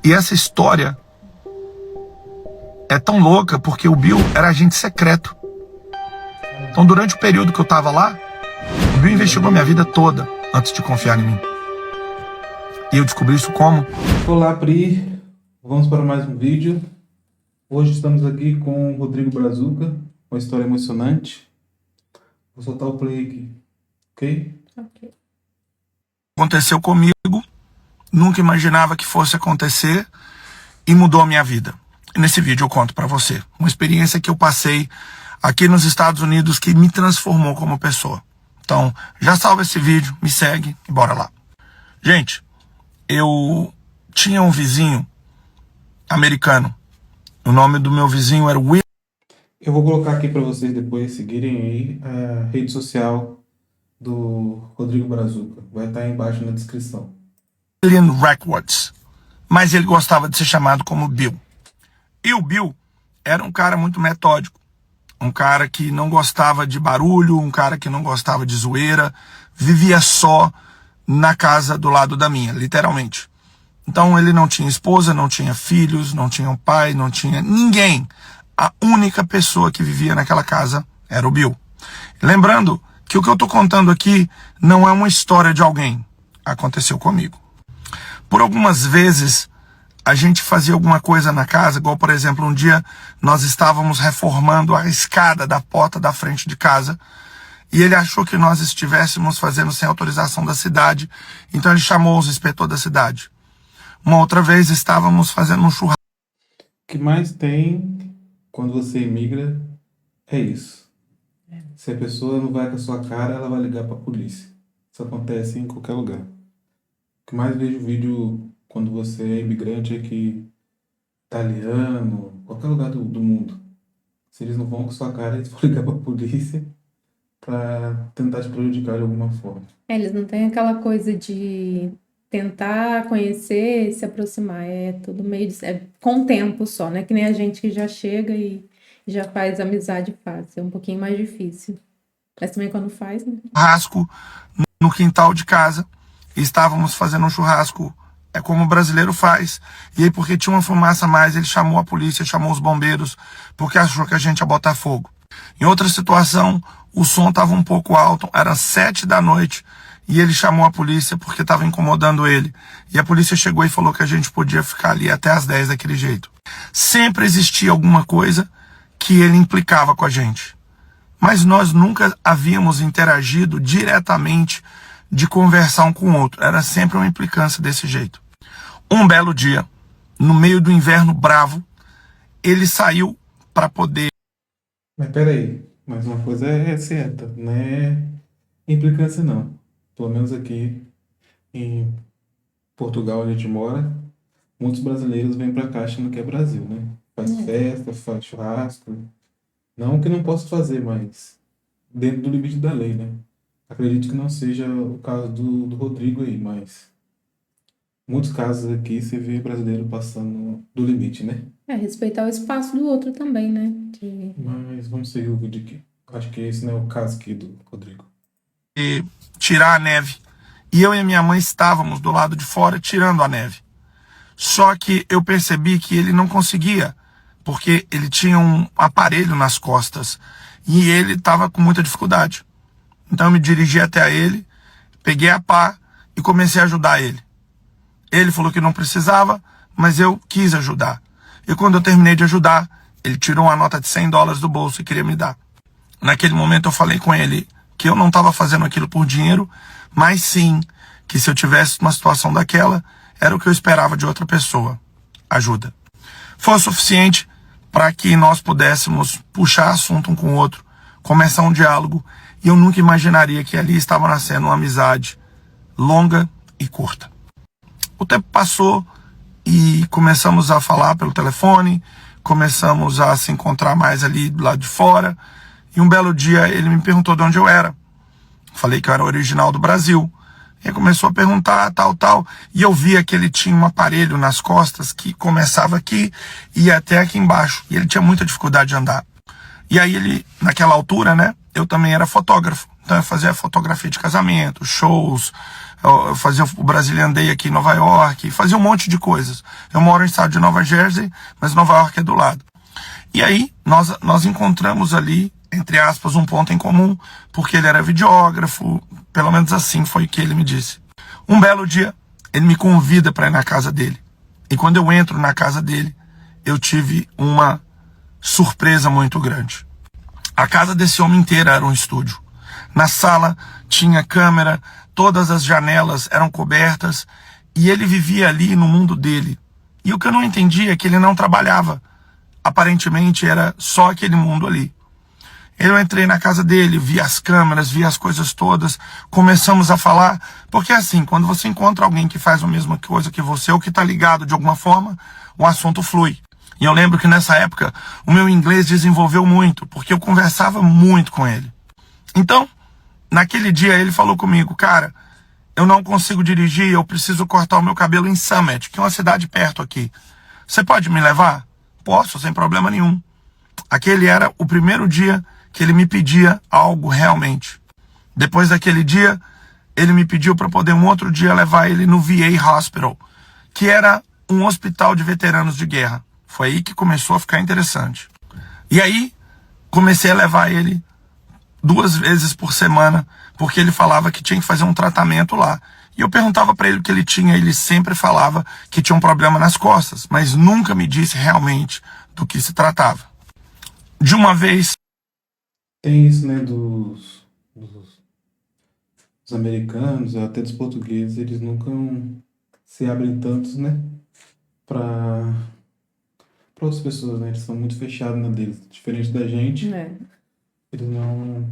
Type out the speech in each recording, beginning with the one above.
E essa história é tão louca porque o Bill era agente secreto. Então, durante o período que eu estava lá, o Bill investigou minha vida toda antes de confiar em mim. E eu descobri isso como? Olá, Pri. Vamos para mais um vídeo. Hoje estamos aqui com o Rodrigo Brazuca, uma história emocionante. Vou soltar o play aqui, ok? Ok. Aconteceu comigo, nunca imaginava que fosse acontecer e mudou a minha vida. E nesse vídeo eu conto para você uma experiência que eu passei aqui nos Estados Unidos que me transformou como pessoa. Então, já salva esse vídeo, me segue e bora lá. Gente, eu tinha um vizinho americano. O nome do meu vizinho era Will. Eu vou colocar aqui para vocês depois seguirem aí a rede social do Rodrigo Brazuca. Vai estar aí embaixo na descrição. William Records. Mas ele gostava de ser chamado como Bill. E o Bill era um cara muito metódico. Um cara que não gostava de barulho, um cara que não gostava de zoeira. Vivia só na casa do lado da minha, literalmente. Então ele não tinha esposa, não tinha filhos, não tinha um pai, não tinha ninguém. A única pessoa que vivia naquela casa era o Bill. Lembrando que o que eu estou contando aqui não é uma história de alguém. Aconteceu comigo. Por algumas vezes a gente fazia alguma coisa na casa, igual por exemplo um dia nós estávamos reformando a escada da porta da frente de casa e ele achou que nós estivéssemos fazendo sem autorização da cidade, então ele chamou os inspetores da cidade. Uma outra vez estávamos fazendo um churrasco. O que mais tem quando você imigra é isso. Se a pessoa não vai com a sua cara, ela vai ligar para a polícia. Isso acontece em qualquer lugar. O que mais vejo vídeo quando você é imigrante é que italiano, qualquer lugar do mundo, se eles não vão com a sua cara, eles vão ligar para a polícia para tentar te prejudicar de alguma forma. Eles não têm aquela coisa de tentar conhecer, se aproximar. É tudo meio com o tempo só, né? Que nem a gente que já chega e já faz amizade fácil. É um pouquinho mais difícil. Mas também quando faz, né? Churrasco no quintal de casa. E estávamos fazendo um churrasco como o brasileiro faz. E aí, porque tinha uma fumaça a mais, ele chamou a polícia, chamou os bombeiros, porque achou que a gente ia botar fogo. Em outra situação, o som estava um pouco alto, era 7 da noite, e ele chamou a polícia porque estava incomodando ele. E a polícia chegou e falou que a gente podia ficar ali até as 10 daquele jeito. Sempre existia alguma coisa que ele implicava com a gente. Mas nós nunca havíamos interagido diretamente de conversar um com o outro. Era sempre uma implicância desse jeito. Um belo dia, no meio do inverno bravo, ele saiu para poder... Mas peraí, mas uma coisa é certa, não é implicância não. Pelo menos aqui em Portugal, onde a gente mora, muitos brasileiros vêm para cá achando que é Brasil, né? Faz festa, faz churrasco. Não que não possa fazer, mas dentro do limite da lei, né? Acredito que não seja o caso do Rodrigo aí, mas muitos casos aqui você vê brasileiro passando do limite, né? Respeitar o espaço do outro também, né? Mas vamos seguir o vídeo aqui. Acho que esse não é o caso aqui do Rodrigo. Tirar a neve. E eu e a minha mãe estávamos do lado de fora tirando a neve. Só que eu percebi que ele não conseguia, porque ele tinha um aparelho nas costas e ele estava com muita dificuldade. Então eu me dirigi até ele, peguei a pá e comecei a ajudar ele. Ele falou que não precisava, mas eu quis ajudar. E quando eu terminei de ajudar, ele tirou uma nota de $100 do bolso e queria me dar. Naquele momento eu falei com ele que eu não estava fazendo aquilo por dinheiro, mas sim que se eu tivesse uma situação daquela, era o que eu esperava de outra pessoa. Ajuda. Foi o suficiente para que nós pudéssemos puxar assunto um com o outro, começar um diálogo, e eu nunca imaginaria que ali estava nascendo uma amizade longa e curta. O tempo passou e começamos a falar pelo telefone, começamos a se encontrar mais ali do lado de fora, e um belo dia ele me perguntou de onde eu era. Falei que eu era original do Brasil. Ele começou a perguntar, tal, e eu via que ele tinha um aparelho nas costas que começava aqui e ia até aqui embaixo, e ele tinha muita dificuldade de andar. E aí ele, naquela altura, né, eu também era fotógrafo, então eu fazia fotografia de casamento, shows, eu fazia o Brazilian Day aqui em Nova York, fazia um monte de coisas. Eu moro no estado de Nova Jersey, mas Nova York é do lado. E aí, nós encontramos ali, entre aspas, um ponto em comum, porque ele era videógrafo, pelo menos assim foi o que ele me disse. Um belo dia, ele me convida para ir na casa dele. E quando eu entro na casa dele, eu tive uma surpresa muito grande. A casa desse homem inteira era um estúdio. Na sala tinha câmera, todas as janelas eram cobertas, e ele vivia ali no mundo dele. E o que eu não entendia é que ele não trabalhava. Aparentemente era só aquele mundo ali. Eu entrei na casa dele, vi as câmeras, vi as coisas todas, começamos a falar, porque assim, quando você encontra alguém que faz a mesma coisa que você, ou que está ligado de alguma forma, o assunto flui. E eu lembro que nessa época, o meu inglês desenvolveu muito, porque eu conversava muito com ele. Então, naquele dia ele falou comigo, cara, eu não consigo dirigir, eu preciso cortar o meu cabelo em Summit, que é uma cidade perto aqui. Você pode me levar? Posso, sem problema nenhum. Aquele era o primeiro dia que ele me pedia algo realmente. Depois daquele dia, ele me pediu para poder um outro dia levar ele no VA Hospital, que era um hospital de veteranos de guerra. Foi aí que começou a ficar interessante. E aí, comecei a levar ele 2 vezes por semana, porque ele falava que tinha que fazer um tratamento lá. E eu perguntava para ele o que ele tinha, ele sempre falava que tinha um problema nas costas, mas nunca me disse realmente do que se tratava. De uma vez... Tem isso, né, dos americanos, até dos portugueses, eles nunca se abrem tantos, né, para outras pessoas, né, eles são muito fechados na deles, diferente da gente, eles não...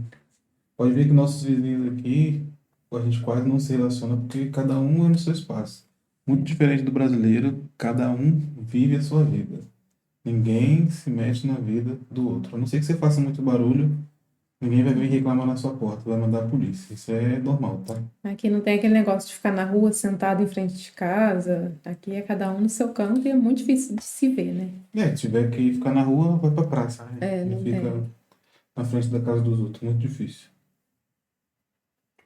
Pode ver que nossos vizinhos aqui, a gente quase não se relaciona porque cada um é no seu espaço. Muito diferente do brasileiro, cada um vive a sua vida. Ninguém se mete na vida do outro. A não ser que você faça muito barulho, ninguém vai vir reclamar na sua porta, vai mandar a polícia. Isso é normal, tá? Aqui não tem aquele negócio de ficar na rua sentado em frente de casa. Aqui é cada um no seu canto e é muito difícil de se ver, né? Se tiver que ficar na rua, vai pra praça. Né? Não fica tem. na frente da casa dos outros. Muito difícil.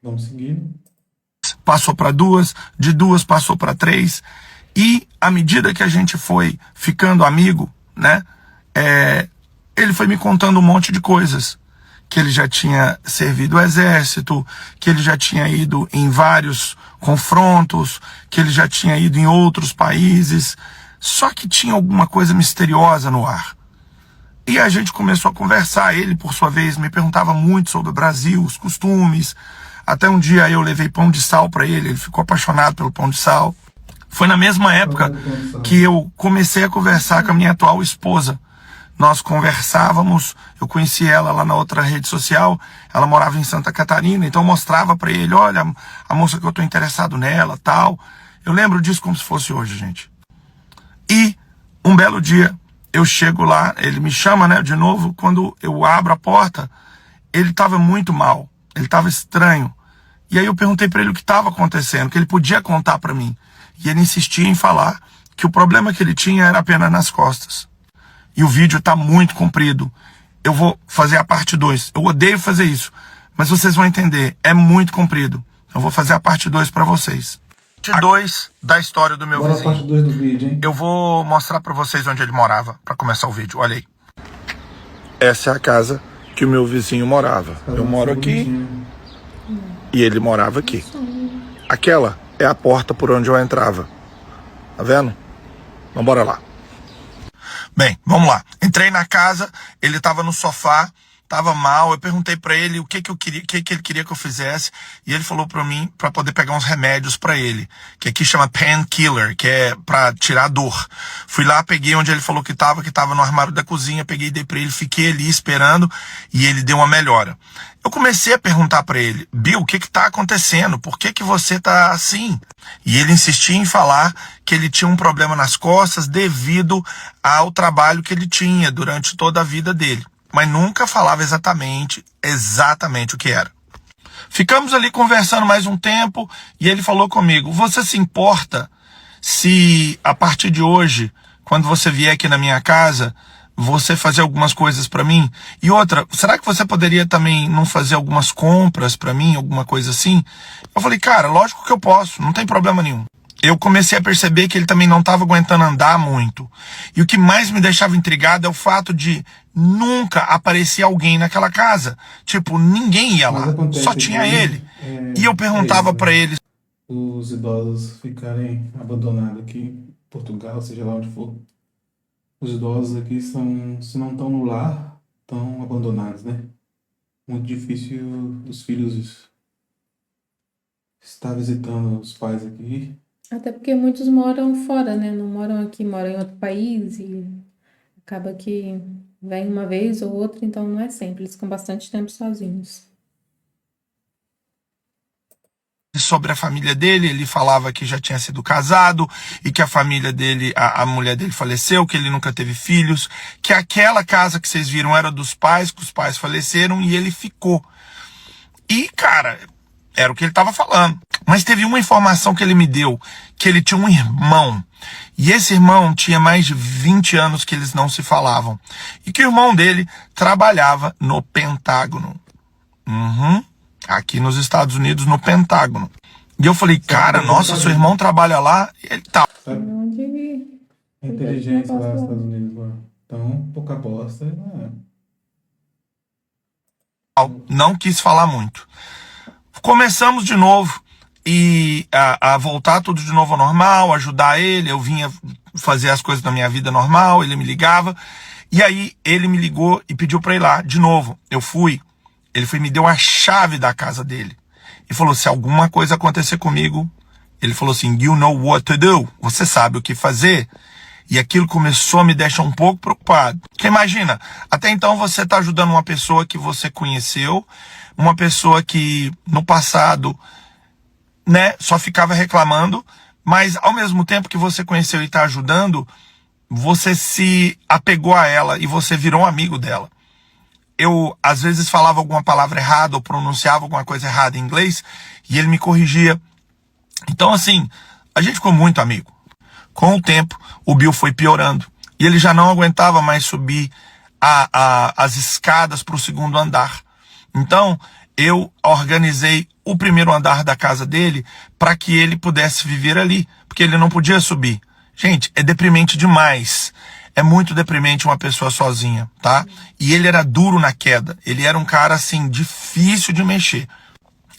Vamos seguindo. Passou para 2, de 2 passou para 3, e à medida que a gente foi ficando amigo, né, ele foi me contando um monte de coisas, que ele já tinha servido o exército, que ele já tinha ido em vários confrontos, que ele já tinha ido em outros países, só que tinha alguma coisa misteriosa no ar. E a gente começou a conversar, ele por sua vez me perguntava muito sobre o Brasil, os costumes. Até um dia eu levei pão de sal para ele ficou apaixonado pelo pão de sal. Foi na mesma época que eu comecei a conversar com a minha atual esposa. Nós conversávamos, eu conheci ela lá na outra rede social, ela morava em Santa Catarina, então eu mostrava para ele, olha, a moça que eu tô interessado nela, tal. Eu lembro disso como se fosse hoje, gente. E um belo dia, eu chego lá, ele me chama, né, de novo, quando eu abro a porta, ele estava muito mal. Ele estava estranho. E aí eu perguntei para ele o que estava acontecendo, que ele podia contar para mim. E ele insistia em falar que o problema que ele tinha era apenas nas costas. E o vídeo está muito comprido. Eu vou fazer a parte 2. Eu odeio fazer isso, mas vocês vão entender. É muito comprido. Eu vou fazer a parte 2 para vocês. Parte 2 da história do meu Bora vizinho. a parte 2 do vídeo, hein? Eu vou mostrar para vocês onde ele morava, para começar o vídeo. Olha aí. Essa é a casa que o meu vizinho morava. Eu moro aqui e ele morava aqui. Aquela é a porta por onde eu entrava. Tá vendo? Então bora lá. Bem, vamos lá. Entrei na casa, ele tava no sofá, tava mal. Eu perguntei pra ele o que eu queria, o que ele queria que eu fizesse, e ele falou pra mim pra poder pegar uns remédios pra ele, que aqui chama painkiller, que é pra tirar a dor. Fui lá, peguei onde ele falou que tava no armário da cozinha, peguei e dei pra ele, fiquei ali esperando e ele deu uma melhora. Eu comecei a perguntar pra ele, Bill, o que tá acontecendo? Por que você tá assim? E ele insistia em falar que ele tinha um problema nas costas devido ao trabalho que ele tinha durante toda a vida dele. Mas nunca falava exatamente o que era. Ficamos ali conversando mais um tempo e ele falou comigo, você se importa se a partir de hoje, quando você vier aqui na minha casa, você fazer algumas coisas pra mim? E outra, será que você poderia também não fazer algumas compras pra mim, alguma coisa assim? Eu falei, cara, lógico que eu posso, não tem problema nenhum. Eu comecei a perceber que ele também não estava aguentando andar muito. E o que mais me deixava intrigado é o fato de nunca aparecer alguém naquela casa. Tipo, ninguém ia Mas lá, acontece só tinha que ele. E eu perguntava isso, pra né? ele, Os idosos ficarem abandonados aqui em Portugal, seja lá onde for. Os idosos aqui são, se não estão no lar, estão abandonados, né? Muito difícil os filhos estar visitando os pais aqui. Até porque muitos moram fora, né? Não moram aqui, moram em outro país e acaba que vem uma vez ou outra, então não é sempre. Eles ficam bastante tempo sozinhos. sobre a família dele, ele falava que já tinha sido casado e que a família dele, a mulher dele faleceu, que ele nunca teve filhos, que aquela casa que vocês viram era dos pais, que os pais faleceram e ele ficou. E, cara, era o que ele estava falando. Mas teve uma informação que ele me deu, que ele tinha um irmão. E esse irmão tinha mais de 20 anos que eles não se falavam. E que o irmão dele trabalhava no Pentágono. Aqui nos Estados Unidos, no Pentágono. E eu falei, cara, nossa, seu irmão trabalha lá? E ele tá. Sabe? Onde A inteligência lá nos Estados Unidos, lá. Então, pouca bosta. Não quis falar muito. Começamos de novo e a voltar tudo de novo ao normal, ajudar ele. Eu vinha fazer as coisas da minha vida normal, ele me ligava. E aí ele me ligou e pediu pra ir lá de novo. Eu fui. Ele foi me deu a chave da casa dele. E falou, se alguma coisa acontecer comigo, ele falou assim, you know what to do. Você sabe o que fazer. E aquilo começou a me deixar um pouco preocupado. Porque imagina, até então você está ajudando uma pessoa que você conheceu, uma pessoa que no passado, né, só ficava reclamando, mas ao mesmo tempo que você conheceu e está ajudando, você se apegou a ela e você virou um amigo dela. Eu, às vezes, falava alguma palavra errada ou pronunciava alguma coisa errada em inglês e ele me corrigia. Então, assim, a gente ficou muito amigo. Com o tempo, o Bill foi piorando. E ele já não aguentava mais subir as escadas para o segundo andar. Então, eu organizei o primeiro andar da casa dele para que ele pudesse viver ali. Porque ele não podia subir. Gente, é deprimente demais. É muito deprimente uma pessoa sozinha, tá? E ele era duro na queda. Ele era um cara, assim, difícil de mexer.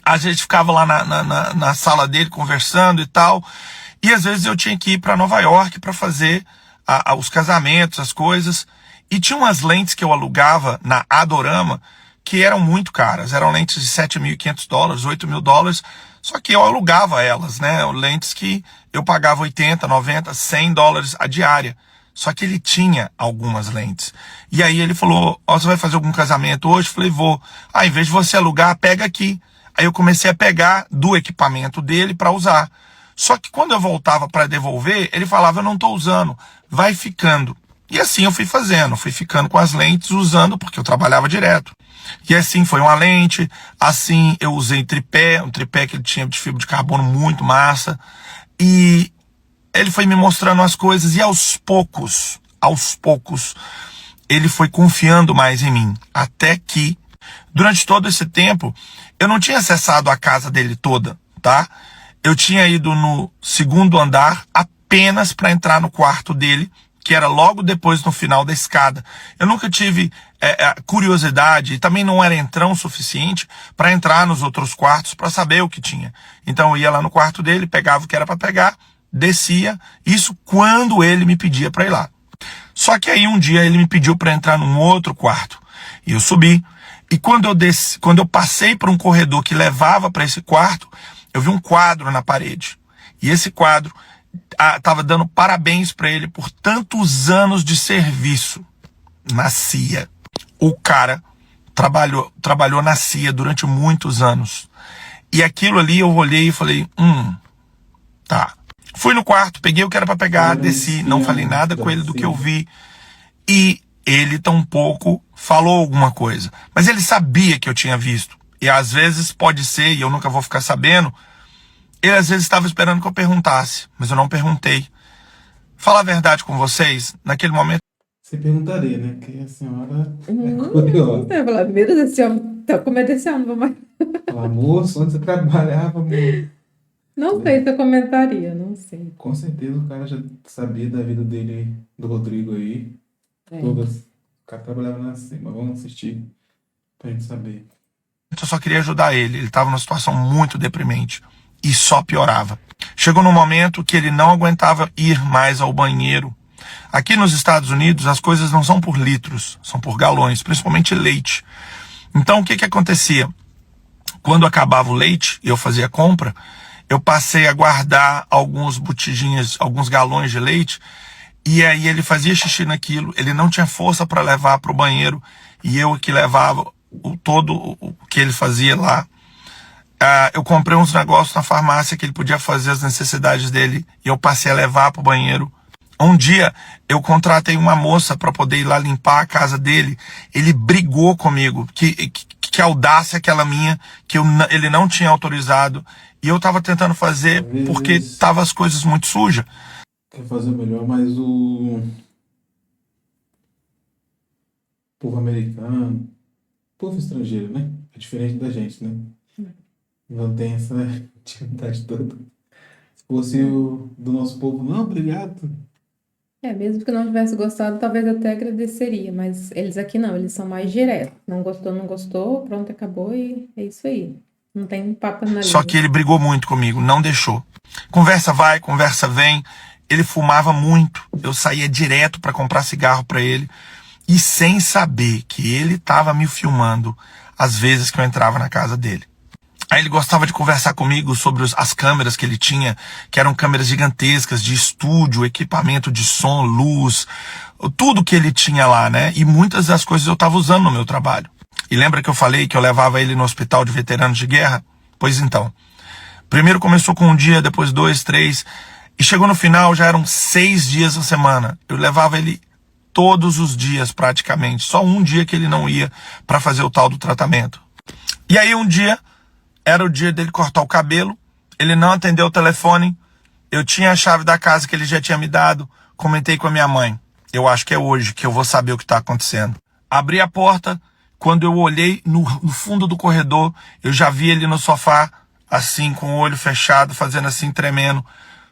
A gente ficava lá na sala dele conversando e tal. E às vezes eu tinha que ir para Nova York para fazer os casamentos, as coisas. E tinha umas lentes que eu alugava na Adorama que eram muito caras. Eram lentes de $7.500, $8.000. Só que eu alugava elas, né? Lentes que eu pagava 80, 90, $100 a diária. Só que ele tinha algumas lentes. E aí ele falou, você vai fazer algum casamento hoje? Eu falei, vou. Em vez de você alugar, pega aqui. Aí eu comecei a pegar do equipamento dele para usar. Só que quando eu voltava para devolver, ele falava, eu não estou usando, vai ficando. E assim eu fui fazendo, fui ficando com as lentes, usando, porque eu trabalhava direto. E assim foi uma lente, assim eu usei tripé, um tripé que ele tinha de fibra de carbono muito massa. E ele foi me mostrando as coisas e aos poucos, ele foi confiando mais em mim. Até que, durante todo esse tempo, eu não tinha acessado a casa dele toda, tá? Eu tinha ido no segundo andar apenas para entrar no quarto dele, que era logo depois no final da escada. Eu nunca tive curiosidade e também não era entrão suficiente para entrar nos outros quartos para saber o que tinha. Então eu ia lá no quarto dele, pegava o que era para pegar, descia, isso quando ele me pedia para ir lá. Só que aí um dia ele me pediu para entrar num outro quarto. E eu subi. E quando eu passei por um corredor que levava para esse quarto, eu vi um quadro na parede. E esse quadro estava dando parabéns para ele por tantos anos de serviço na CIA. O cara trabalhou na CIA durante muitos anos. E aquilo ali eu olhei e falei, tá. Fui no quarto, peguei o que era para pegar, desci, não falei nada com ele do que eu vi. E ele tampouco falou alguma coisa. Mas ele sabia que eu tinha visto. E às vezes pode ser, e eu nunca vou ficar sabendo, ele às vezes estava esperando que eu perguntasse, mas eu não perguntei. Falar a verdade com vocês, naquele momento... Você perguntaria, né? Que a senhora é curiosa. Você vai falar, meu Deus, esse homem, tá com medo desse homem, vamos. Falar, moço, onde você trabalhava, moço? Não sei se eu comentaria, não sei. Com certeza o cara já sabia da vida dele, do Rodrigo aí. É. Todas. O cara trabalhava na cima. Vamos assistir pra gente saber. Eu só queria ajudar ele. Ele estava numa situação muito deprimente e só piorava. Chegou num momento que ele não aguentava ir mais ao banheiro. Aqui nos Estados Unidos as coisas não são por litros, são por galões, principalmente leite. Então o que acontecia? Quando acabava o leite e eu fazia compra, eu passei a guardar alguns botijinhas, alguns galões de leite, e aí ele fazia xixi naquilo, ele não tinha força para levar para o banheiro, e eu que levava todo o que ele fazia lá. Eu comprei uns negócios na farmácia que ele podia fazer as necessidades dele, e eu passei a levar para o banheiro. Um dia eu contratei uma moça para poder ir lá limpar a casa dele. Ele brigou comigo, que audácia aquela minha, que ele não tinha autorizado. E eu tava tentando fazer porque tava as coisas muito sujas. Quer fazer o melhor, mas o povo americano, povo estrangeiro, né? É diferente da gente, né? Não tem essa intimidade toda. Se fosse o do nosso povo, não, obrigado. Mesmo que não tivesse gostado, talvez até agradeceria, mas eles aqui não, eles são mais diretos. Não gostou, não gostou, pronto, acabou e é isso aí. Não tem papo na língua. Só que ele brigou muito comigo, não deixou. Conversa vai, conversa vem. Ele fumava muito. Eu saía direto para comprar cigarro para ele. E sem saber que ele estava me filmando às vezes que eu entrava na casa dele. Aí ele gostava de conversar comigo sobre as câmeras que ele tinha, que eram câmeras gigantescas de estúdio, equipamento de som, luz, tudo que ele tinha lá, né? E muitas das coisas eu estava usando no meu trabalho. E lembra que eu falei que eu levava ele no hospital de veteranos de guerra? Pois então. Primeiro começou com um dia, depois 2, 3, e chegou no final, já eram 6 dias a semana. Eu levava ele todos os dias praticamente, só um dia que ele não ia para fazer o tal do tratamento. E aí um dia, era o dia dele cortar o cabelo, ele não atendeu o telefone, eu tinha a chave da casa que ele já tinha me dado, comentei com a minha mãe, eu acho que é hoje que eu vou saber o que está acontecendo. Abri a porta, quando eu olhei no fundo do corredor, eu já vi ele no sofá, assim, com o olho fechado, fazendo assim, tremendo.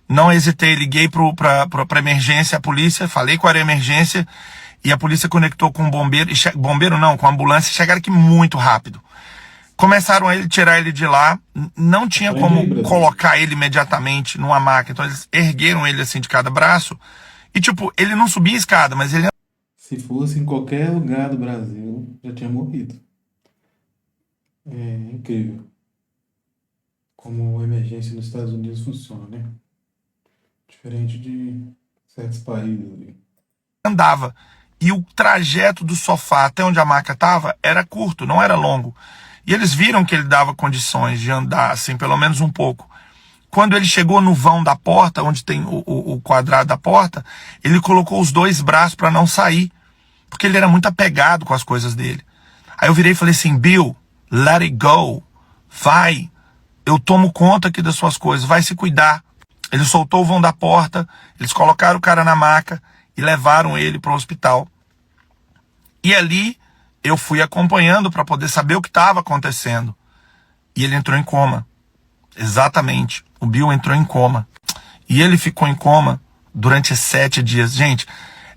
Não hesitei, liguei para emergência, a polícia, falei qual era a emergência, e a polícia conectou com o bombeiro, bombeiro não, com a ambulância, e chegaram aqui muito rápido. Começaram a tirar ele de lá, não tinha como colocar ele imediatamente numa maca, então eles ergueram ele assim de cada braço, e tipo, ele não subia a escada, mas ele... Se fosse em qualquer lugar do Brasil, já tinha morrido. É incrível como a emergência nos Estados Unidos funciona, né? Diferente de certos países ali. Andava, e o trajeto do sofá até onde a maca estava era curto, não era longo. E eles viram que ele dava condições de andar, assim, pelo menos um pouco. Quando ele chegou no vão da porta, onde tem o quadrado da porta, ele colocou os 2 braços para não sair, porque ele era muito apegado com as coisas dele. Aí eu virei e falei assim, Bill, let it go, vai, eu tomo conta aqui das suas coisas, vai se cuidar. Ele soltou o vão da porta, eles colocaram o cara na maca e levaram ele para o hospital. E ali eu fui acompanhando para poder saber o que estava acontecendo. E ele entrou em coma. Exatamente. O Bill entrou em coma. E ele ficou em coma durante 7 dias. Gente,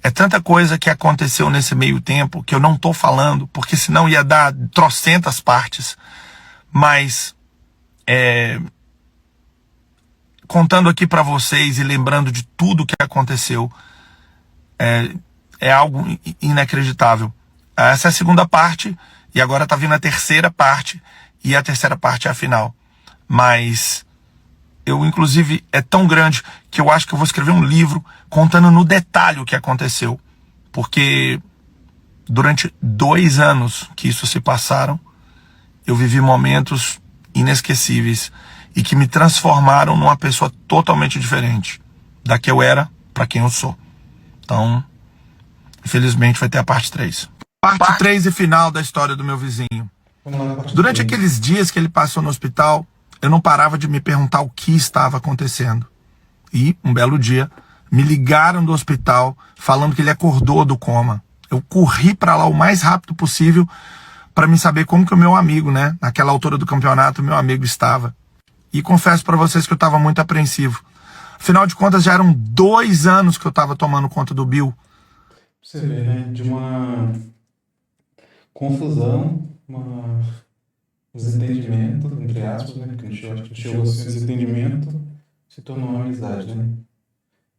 é tanta coisa que aconteceu nesse meio tempo que eu não estou falando, porque senão ia dar trocentas partes. Mas, contando aqui para vocês e lembrando de tudo que aconteceu, é algo inacreditável. Essa é a segunda parte, e agora está vindo a terceira parte, e a terceira parte é a final. Mas eu, inclusive, é tão grande que eu acho que eu vou escrever um livro contando no detalhe o que aconteceu. Porque durante 2 anos que isso se passaram, eu vivi momentos inesquecíveis e que me transformaram numa pessoa totalmente diferente da que eu era para quem eu sou. Então, infelizmente, vai ter a parte 3. Parte 3 e final da história do meu vizinho. Durante aqueles dias que ele passou no hospital, eu não parava de me perguntar o que estava acontecendo. E, um belo dia, Me ligaram do hospital falando que ele acordou do coma. Eu corri para lá o mais rápido possível para me saber como que o meu amigo, né? Naquela altura do campeonato, meu amigo estava. E confesso para vocês que eu estava muito apreensivo. Afinal de contas, já eram 2 anos que eu estava tomando conta do Bill. Você vê, né? De uma confusão, um desentendimento, entre aspas, né? Que a gente chegou a ser desentendimento, se tornou uma amizade, né?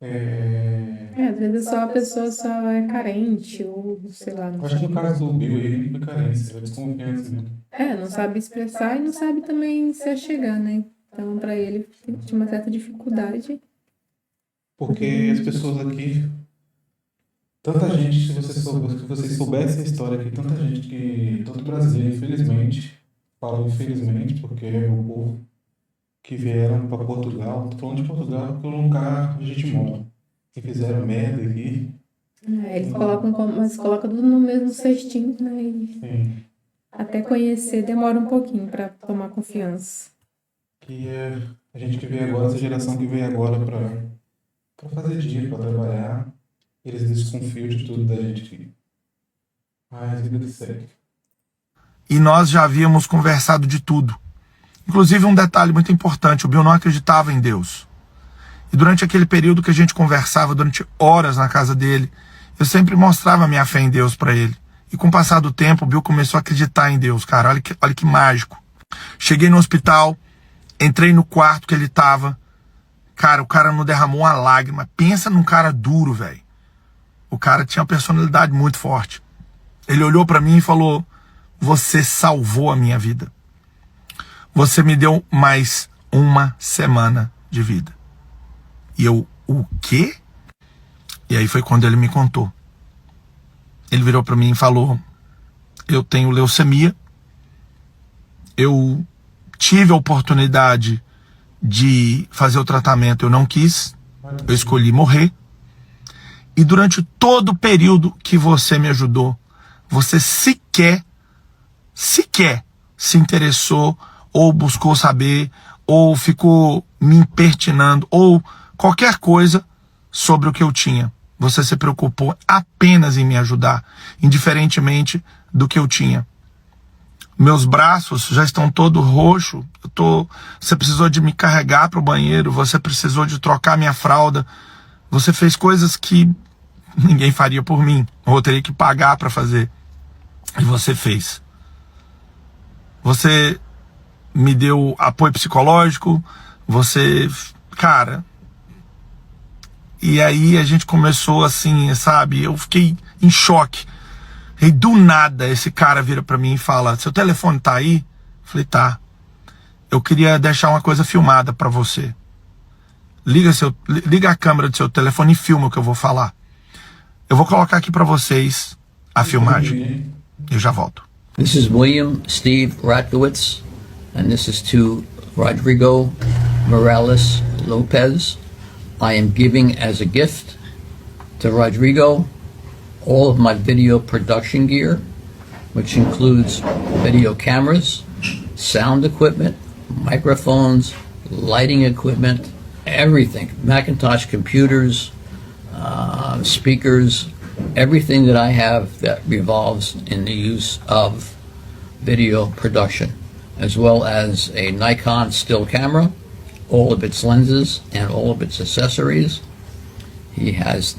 Às vezes só a pessoa só é carente, ou sei lá, não Acho que sabe. no caso do Bill aí, não foi carência, era desconfiança mesmo. Não sabe expressar e não sabe também se achegar, né? Então, para ele, tinha uma certa dificuldade. Porque as pessoas aqui, tanta gente, se vocês soubessem a história aqui, tanta gente que, tanto brasileiro, infelizmente, falo infelizmente, porque é o povo que vieram para Portugal, tô falando de Portugal porque é um lugar onde a gente mora, que fizeram merda aqui. Eles colocam, mas colocam tudo no mesmo cestinho, né? E Sim. até conhecer demora um pouquinho para tomar confiança. Que é a gente que veio agora, essa geração que veio agora para fazer dinheiro, para trabalhar, eles desconfiam de tudo da gente aqui. Mas vida que segue. E nós já havíamos conversado de tudo. Inclusive um detalhe muito importante, o Bill não acreditava em Deus. E durante aquele período que a gente conversava, durante horas na casa dele, eu sempre mostrava a minha fé em Deus para ele. E com o passar do tempo, o Bill começou a acreditar em Deus, cara. Olha que mágico. Cheguei no hospital, entrei no quarto que ele estava. Cara, o cara não derramou uma lágrima. Pensa num cara duro, velho. O cara tinha uma personalidade muito forte. Ele olhou para mim e falou: você salvou a minha vida. Você me deu mais 1 semana de vida. E eu, o quê? E aí foi quando ele me contou. Ele virou para mim e falou: eu tenho leucemia. Eu tive a oportunidade de fazer o tratamento, eu não quis. Eu escolhi morrer. E durante todo o período que você me ajudou, você sequer se interessou, ou buscou saber, ou ficou me impertinando, ou qualquer coisa sobre o que eu tinha. Você se preocupou apenas em me ajudar, indiferentemente do que eu tinha. Meus braços já estão todos roxos. Você precisou de me carregar para o banheiro, você precisou de trocar minha fralda. Você fez coisas que ninguém faria por mim, ou eu teria que pagar para fazer. E você fez. Você me deu apoio psicológico, você, cara. E aí a gente começou assim, sabe? Eu fiquei em choque. E do nada esse cara vira pra mim e fala: seu telefone tá aí? Eu falei: tá. Eu queria deixar uma coisa filmada pra você. Liga a câmera do seu telefone e filma o que eu vou falar. Eu vou colocar aqui pra vocês a filmagem. Eu já volto. This is William Steve Ratkowitz, and this is to Rodrigo Morales Lopez. I am giving as a gift to Rodrigo all of my video production gear, which includes video cameras, sound equipment, microphones, lighting equipment, everything, Macintosh computers, speakers, everything that I have that revolves in the use of video production, as well as a Nikon still camera, all of its lenses and all of its accessories. He has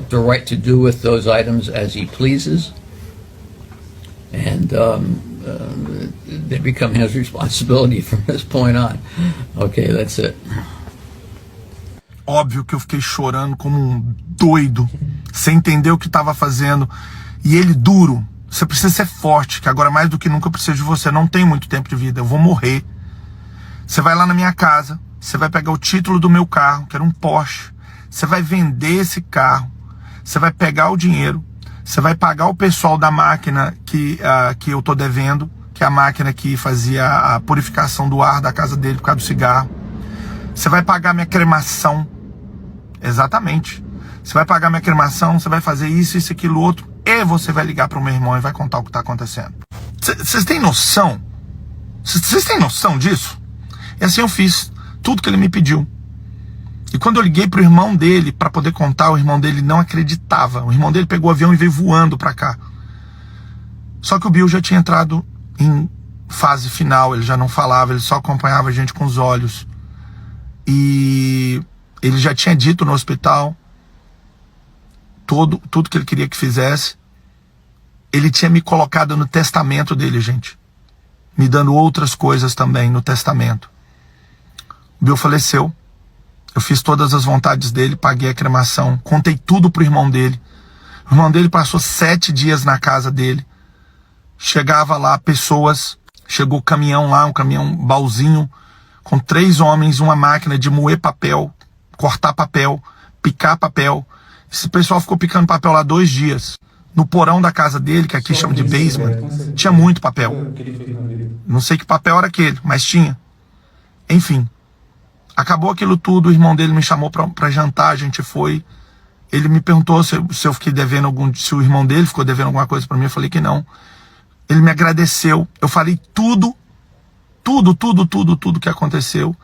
the right to do with those items as he pleases, and they become his responsibility from this point on. Okay, that's it. Óbvio que eu fiquei chorando como um doido, sem entender o que estava fazendo. E ele duro: você precisa ser forte, que agora mais do que nunca eu preciso de você. Não tenho muito tempo de vida, eu vou morrer. Você vai lá na minha casa, você vai pegar o título do meu carro, que era um Porsche. Você vai vender esse carro, você vai pegar o dinheiro, você vai pagar o pessoal da máquina que eu tô devendo, que é a máquina que fazia a purificação do ar da casa dele por causa do cigarro. Você vai pagar minha cremação. Exatamente. Você vai pagar minha cremação, você vai fazer isso, isso, aquilo, outro. E você vai ligar pro meu irmão e vai contar o que tá acontecendo. Vocês têm noção? Vocês têm noção disso? E assim eu fiz tudo que ele me pediu. E quando eu liguei pro irmão dele para poder contar, o irmão dele não acreditava. O irmão dele pegou o avião e veio voando para cá. Só que o Bill já tinha entrado em fase final, ele já não falava, ele só acompanhava a gente com os olhos. E ele já tinha dito no hospital tudo que ele queria que fizesse. Ele tinha me colocado no testamento dele, gente. Me dando outras coisas também no testamento. O Bill faleceu. Eu fiz todas as vontades dele, paguei a cremação, contei tudo pro irmão dele. O irmão dele passou 7 dias na casa dele. Chegava lá pessoas, chegou caminhão lá, um caminhão baúzinho, com 3 homens, uma máquina de moer papel, cortar papel, picar papel. Esse pessoal ficou picando papel lá 2 dias. No porão da casa dele, que aqui chama de basement, tinha muito papel. Não sei que papel era aquele, mas tinha. Enfim, acabou aquilo tudo, o irmão dele me chamou pra jantar, a gente foi. Ele me perguntou se eu fiquei devendo se o irmão dele ficou devendo alguma coisa pra mim, eu falei que não. Ele me agradeceu, eu falei tudo que aconteceu.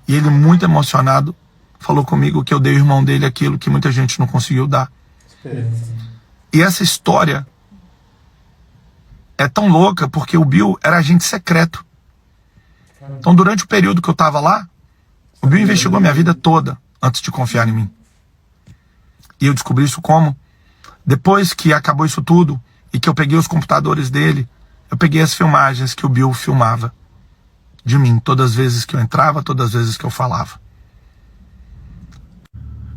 E ele, muito emocionado, falou comigo que eu dei ao irmão dele aquilo que muita gente não conseguiu dar. E essa história é tão louca porque o Bill era agente secreto. Então, durante o período que eu estava lá, o Bill investigou minha vida toda antes de confiar em mim. E eu descobri isso como? Depois que acabou isso tudo e que eu peguei os computadores dele, eu peguei as filmagens que o Bill filmava de mim, todas as vezes que eu entrava, todas as vezes que eu falava.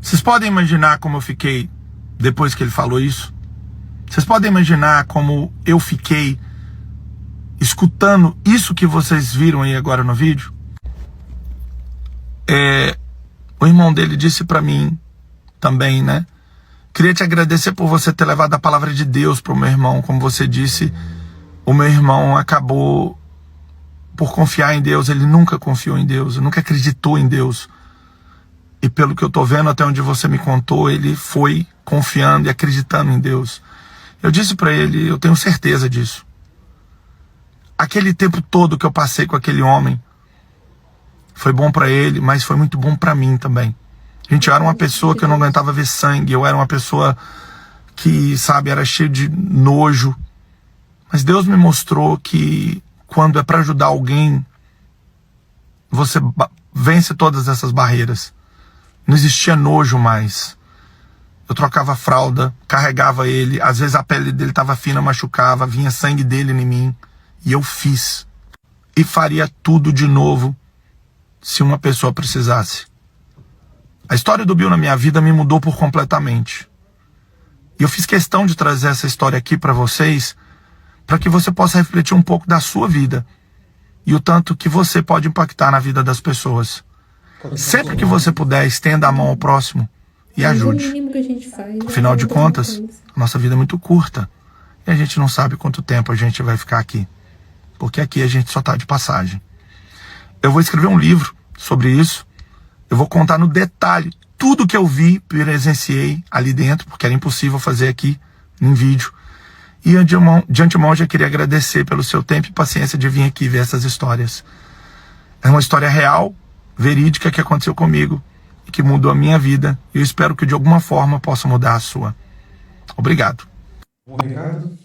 Vocês podem imaginar como eu fiquei depois que ele falou isso? Vocês podem imaginar como eu fiquei escutando isso que vocês viram aí agora no vídeo? O irmão dele disse pra mim também, né? Queria te agradecer por você ter levado a palavra de Deus pro meu irmão. Como você disse, o meu irmão acabou por confiar em Deus. Ele nunca confiou em Deus, nunca acreditou em Deus. E pelo que eu tô vendo, até onde você me contou, ele foi confiando e acreditando em Deus. Eu disse pra ele, eu tenho certeza disso. Aquele tempo todo que eu passei com aquele homem foi bom pra ele, mas foi muito bom pra mim também. Gente, eu era uma pessoa que eu não aguentava ver sangue, eu era uma pessoa que, sabe, era cheio de nojo. Mas Deus me mostrou que quando é pra ajudar alguém, você vence todas essas barreiras. Não existia nojo mais. Eu trocava fralda, carregava ele, às vezes a pele dele estava fina, machucava, vinha sangue dele em mim. E eu fiz. E faria tudo de novo se uma pessoa precisasse. A história do Bill na minha vida me mudou por completamente. E eu fiz questão de trazer essa história aqui para vocês, para que você possa refletir um pouco da sua vida e o tanto que você pode impactar na vida das pessoas. Sempre que você puder, estenda a mão ao próximo e ajude. É o mínimo que a gente faz. Afinal de contas, a nossa vida é muito curta e a gente não sabe quanto tempo a gente vai ficar aqui, porque aqui a gente só está de passagem. Eu vou escrever um livro sobre isso. Eu vou contar no detalhe tudo que eu vi, presenciei ali dentro, porque era impossível fazer aqui em vídeo. E de antemão já queria agradecer pelo seu tempo e paciência de vir aqui ver essas histórias. É uma história real, verídica, que aconteceu comigo e que mudou a minha vida. E eu espero que de alguma forma possa mudar a sua. Obrigado. Um recado?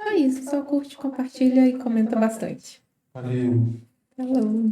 É isso, só curte, compartilha e comenta bastante. Valeu. Falou.